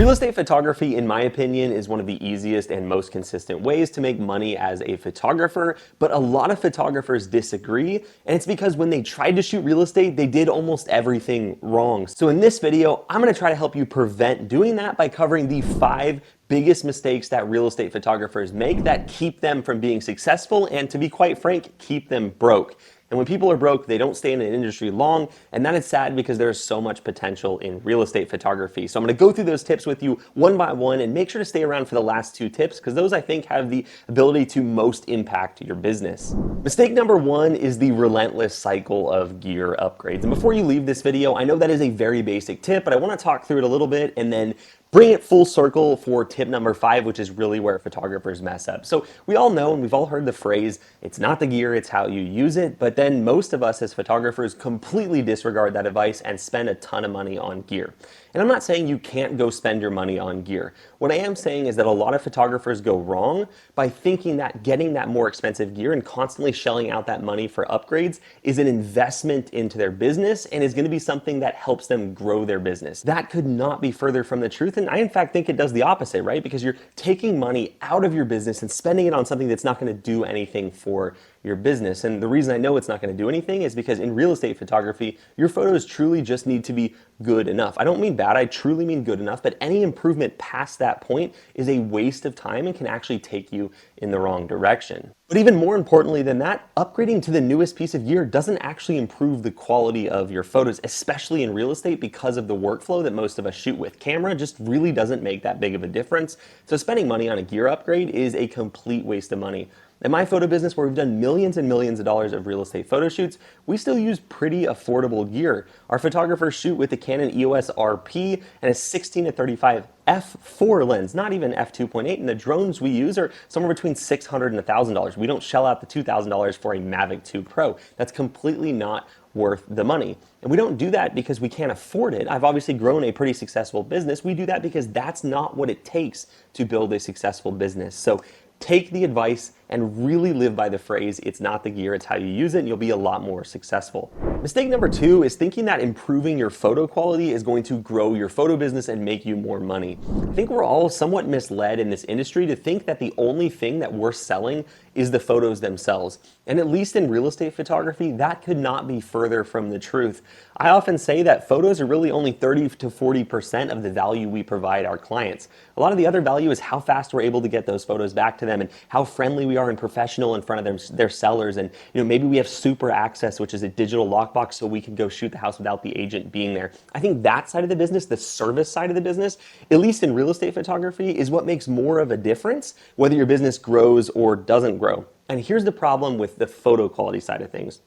Real estate photography, in my opinion, is one of the easiest and most consistent ways to make money as a photographer, but a lot of photographers disagree, and it's because when they tried to shoot real estate, they did almost everything wrong. So in this video, I'm gonna try to help you prevent doing that by covering the 5 biggest mistakes that real estate photographers make that keep them from being successful and, to be quite frank, keep them broke. And when people are broke, they don't stay in an industry long, and that is sad because there is so much potential in real estate photography. So I'm gonna go through those tips with you one by one, and make sure to stay around for the last 2 tips, because those I think have the ability to most impact your business. Mistake number 1 is the relentless cycle of gear upgrades. And before you leave this video, I know that is a very basic tip, but I wanna talk through it a little bit and then bring it full circle for tip number 5, which is really where photographers mess up. So we all know, and we've all heard the phrase, it's not the gear, it's how you use it. But then most of us as photographers completely disregard that advice and spend a ton of money on gear. And I'm not saying you can't go spend your money on gear. What I am saying is that a lot of photographers go wrong by thinking that getting that more expensive gear and constantly shelling out that money for upgrades is an investment into their business and is going to be something that helps them grow their business. That could not be further from the truth. And I, in fact, think it does the opposite, right? Because you're taking money out of your business and spending it on something that's not going to do anything for your business. And the reason I know it's not going to do anything is because in real estate photography, your photos truly just need to be good enough. I don't mean bad, I truly mean good enough, but any improvement past that point is a waste of time and can actually take you in the wrong direction. But even more importantly than that, upgrading to the newest piece of gear doesn't actually improve the quality of your photos, especially in real estate, because of the workflow that most of us shoot with. Camera just really doesn't make that big of a difference. So spending money on a gear upgrade is a complete waste of money. In my photo business, where we've done millions and millions of dollars of real estate photo shoots, we still use pretty affordable gear. Our photographers shoot with the Canon EOS RP and a 16-35 f4 lens, not even f2.8, and the drones we use are somewhere between $600 and $1,000. We don't shell out the $2,000 for a Mavic 2 Pro. That's completely not worth the money. And we don't do that because we can't afford it. I've obviously grown a pretty successful business. We do that because that's not what it takes to build a successful business. So take the advice and really live by the phrase, it's not the gear, it's how you use it, and you'll be a lot more successful. Mistake number 2 is thinking that improving your photo quality is going to grow your photo business and make you more money. I think we're all somewhat misled in this industry to think that the only thing that we're selling is the photos themselves. And at least in real estate photography, that could not be further from the truth. I often say that photos are really only 30 to 40% of the value we provide our clients. A lot of the other value is how fast we're able to get those photos back to them and how friendly we are and professional in front of their sellers. And maybe we have super access, which is a digital lockbox, so we can go shoot the house without the agent being there. I think that side of the business, the service side of the business, at least in real estate photography, is what makes more of a difference whether your business grows or doesn't grow. And here's the problem with the photo quality side of things.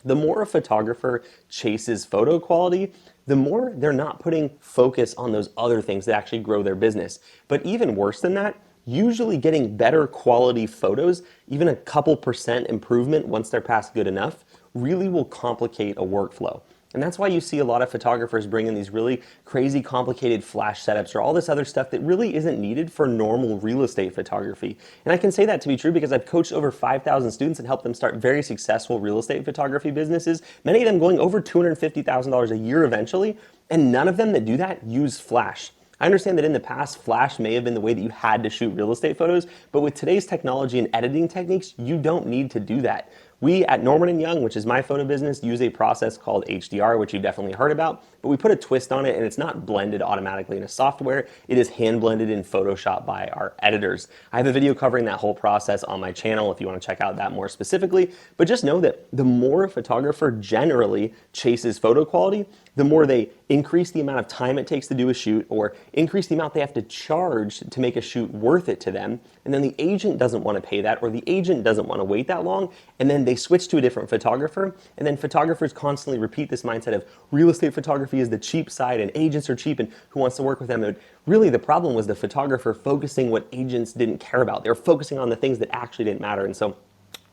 The more a photographer chases photo quality, the more they're not putting focus on those other things that actually grow their business. But even worse than that, usually getting better quality photos, even a couple percent improvement once they're past good enough, really will complicate a workflow. And that's why you see a lot of photographers bring in these really crazy complicated flash setups or all this other stuff that really isn't needed for normal real estate photography. And I can say that to be true because I've coached over 5,000 students and helped them start very successful real estate photography businesses, many of them going over $250,000 a year eventually, and none of them that do that use flash. I understand that in the past, flash may have been the way that you had to shoot real estate photos, but with today's technology and editing techniques, you don't need to do that. We at Norman & Young, which is my photo business, use a process called HDR, which you've definitely heard about, but we put a twist on it, and it's not blended automatically in a software. It is hand blended in Photoshop by our editors. I have a video covering that whole process on my channel if you want to check out that more specifically, but just know that the more a photographer generally chases photo quality, the more they increase the amount of time it takes to do a shoot or increase the amount they have to charge to make a shoot worth it to them. And then the agent doesn't want to pay that, or the agent doesn't want to wait that long. And then they switch to a different photographer. And then photographers constantly repeat this mindset of real estate photography is the cheap side and agents are cheap and who wants to work with them. And really the problem was the photographer focusing what agents didn't care about. They were focusing on the things that actually didn't matter. And so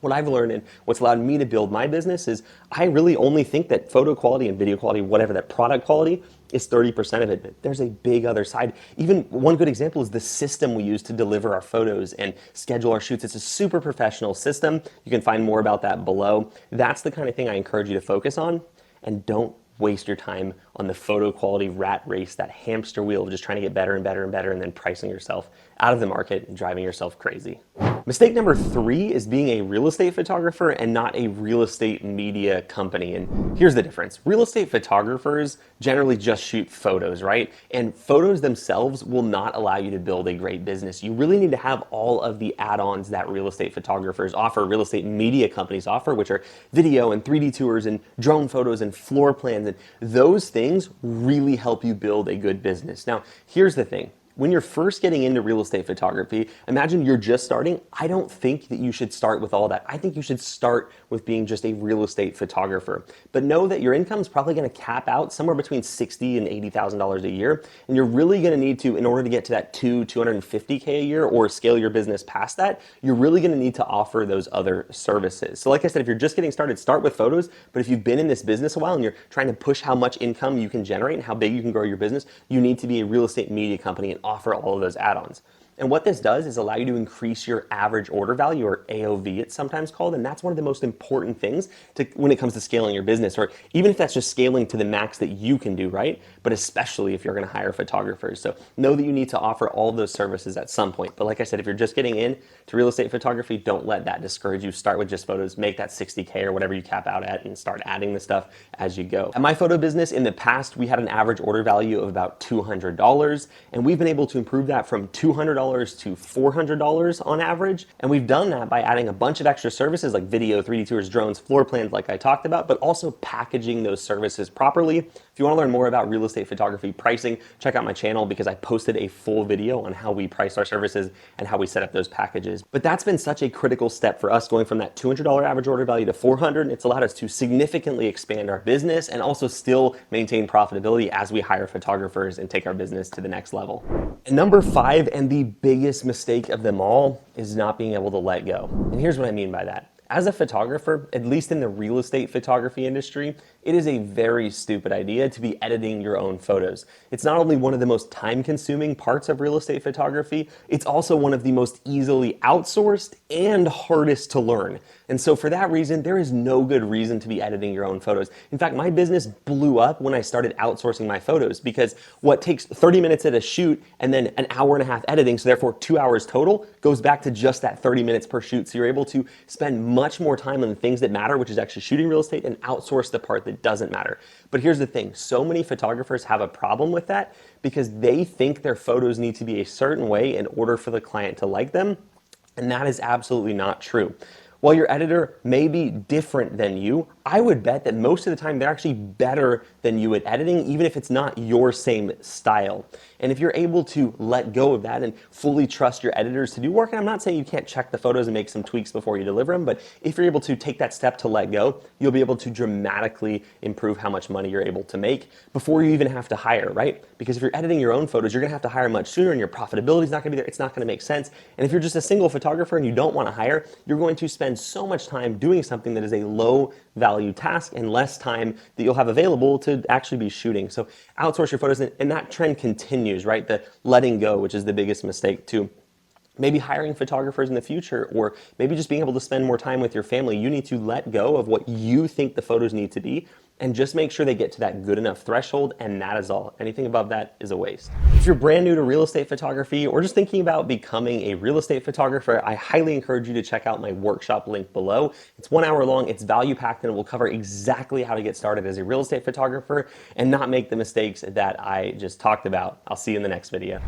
what I've learned and what's allowed me to build my business is I really only think that photo quality and video quality, whatever, that product quality is 30% of it. But there's a big other side. Even one good example is the system we use to deliver our photos and schedule our shoots. It's a super professional system. You can find more about that below. That's the kind of thing I encourage you to focus on, and don't waste your time on the photo quality rat race, that hamster wheel of just trying to get better and better and better and then pricing yourself out of the market and driving yourself crazy. Mistake number 3 is being a real estate photographer and not a real estate media company. And here's the difference. Real estate photographers generally just shoot photos, right? And photos themselves will not allow you to build a great business. You really need to have all of the add-ons that real estate photographers offer, real estate media companies offer, which are video and 3D tours and drone photos and floor plans. And those things really help you build a good business. Now, here's the thing. When you're first getting into real estate photography, imagine you're just starting. I don't think that you should start with all that. I think you should start with being just a real estate photographer. But know that your income is probably going to cap out somewhere between $60,000 and $80,000 a year. And you're really going to need to, in order to get to that $250K a year or scale your business past that, you're really going to need to offer those other services. So like I said, if you're just getting started, start with photos. But if you've been in this business a while and you're trying to push how much income you can generate and how big you can grow your business, you need to be a real estate media company and offer all of those add-ons. And what this does is allow you to increase your average order value, or AOV it's sometimes called, and that's one of the most important things when it comes to scaling your business, or even if that's just scaling to the max that you can do, right? But especially if you're gonna hire photographers. So know that you need to offer all of those services at some point. But like I said, if you're just getting in to real estate photography, don't let that discourage you. Start with just photos, make that 60K or whatever you cap out at, and start adding the stuff as you go. At my photo business, in the past, we had an average order value of about $200, and we've been able to improve that from $200 to $400 on average. And we've done that by adding a bunch of extra services like video, 3D tours, drones, floor plans like I talked about, but also packaging those services properly. If you want to learn more about real estate photography pricing, check out my channel because I posted a full video on how we price our services and how we set up those packages. But that's been such a critical step for us, going from that $200 average order value to $400. It's allowed us to significantly expand our business and also still maintain profitability as we hire photographers and take our business to the next level. And number 5, and the biggest mistake of them all, is not being able to let go. And here's what I mean by that. As a photographer, at least in the real estate photography industry, it is a very stupid idea to be editing your own photos. It's not only one of the most time-consuming parts of real estate photography, it's also one of the most easily outsourced and hardest to learn. And so for that reason, there is no good reason to be editing your own photos. In fact, my business blew up when I started outsourcing my photos, because what takes 30 minutes at a shoot and then an hour and a half editing, so therefore 2 hours total, goes back to just that 30 minutes per shoot. So you're able to spend much more time on the things that matter, which is actually shooting real estate, and outsource the part that doesn't matter. But here's the thing, so many photographers have a problem with that because they think their photos need to be a certain way in order for the client to like them, and that is absolutely not true. While your editor may be different than you, I would bet that most of the time they're actually better than you at editing, even if it's not your same style. And if you're able to let go of that and fully trust your editors to do work, and I'm not saying you can't check the photos and make some tweaks before you deliver them, but if you're able to take that step to let go, you'll be able to dramatically improve how much money you're able to make before you even have to hire, right? Because if you're editing your own photos, you're gonna have to hire much sooner and your profitability is not gonna be there, it's not gonna make sense. And if you're just a single photographer and you don't wanna hire, you're going to spend so much time doing something that is a low value task and less time that you'll have available to actually be shooting. So outsource your photos, and that trend continues, right? The letting go, which is the biggest mistake too. Maybe hiring photographers in the future, or maybe just being able to spend more time with your family. You need to let go of what you think the photos need to be and just make sure they get to that good enough threshold, and that is all. Anything above that is a waste. If you're brand new to real estate photography or just thinking about becoming a real estate photographer, I highly encourage you to check out my workshop link below. It's 1 hour long, it's value packed, and it will cover exactly how to get started as a real estate photographer and not make the mistakes that I just talked about. I'll see you in the next video.